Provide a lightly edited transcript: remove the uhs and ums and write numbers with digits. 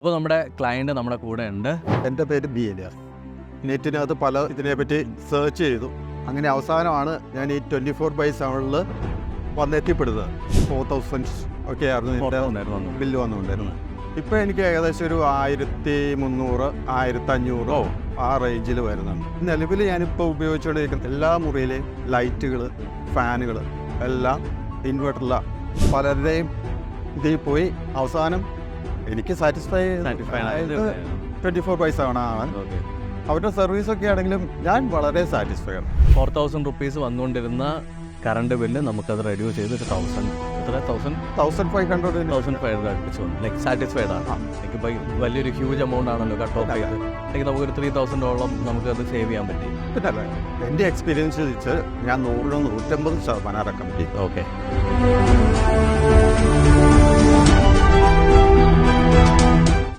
അപ്പോൾ നമ്മുടെ ക്ലയൻറ്റ് നമ്മുടെ കൂടെ ഉണ്ട്. എൻ്റെ പേര് ബി എലിയാസ്. നെറ്റിനകത്ത് പല ഇതിനെപ്പറ്റി സെർച്ച് ചെയ്തു. അങ്ങനെ അവസാനമാണ് ഞാൻ ഈ 24/7 വന്നെത്തിപ്പെടുന്നത്. 4000 ഒക്കെ ആയിരുന്നു ബില്ല് വന്നുകൊണ്ടിരുന്നത്. ഇപ്പോൾ എനിക്ക് ഏകദേശം ഒരു 1300 1500 ആ റേഞ്ചിൽ വരുന്നുണ്ട്. നിലവിൽ ഞാനിപ്പോൾ ഉപയോഗിച്ചുകൊണ്ടിരിക്കുന്ന എല്ലാ മുറിയിലെയും ലൈറ്റുകൾ, ഫാനുകൾ എല്ലാം ഇൻവെർട്ടറിലാണ്. പലരുടെയും ഇതിൽ പോയി അവസാനം എനിക്ക് സാറ്റിസ്ഫൈ 24/7 ആണ്. അവരുടെ സർവീസൊക്കെ ആണെങ്കിലും ഞാൻ വളരെ സാറ്റിസ്ഫൈ ആണ്. 4000 റുപ്പീസ് വന്നുകൊണ്ടിരുന്ന കറണ്ട് ബില്ല് നമുക്കത് റെഡ്യൂസ് ചെയ്ത് 1500 അടുപ്പിച്ച് വന്നു. ലൈക്ക് സാറ്റിസ്ഫൈഡ് ആണ്. എനിക്കിപ്പോൾ വലിയൊരു ഹ്യൂജ് എമൗണ്ട് ആണല്ലോ കട്ട് ഓഫ് ചെയ്ത്. അല്ലെങ്കിൽ നമുക്കൊരു 3000 നമുക്കത് സേവ് ചെയ്യാൻ പറ്റി. പിന്നെ എൻ്റെ എക്സ്പീരിയൻസ് വെച്ച് ഞാൻ 100-150% റെക്കമെൻഡ് ചെയ്യും. ഓക്കെ.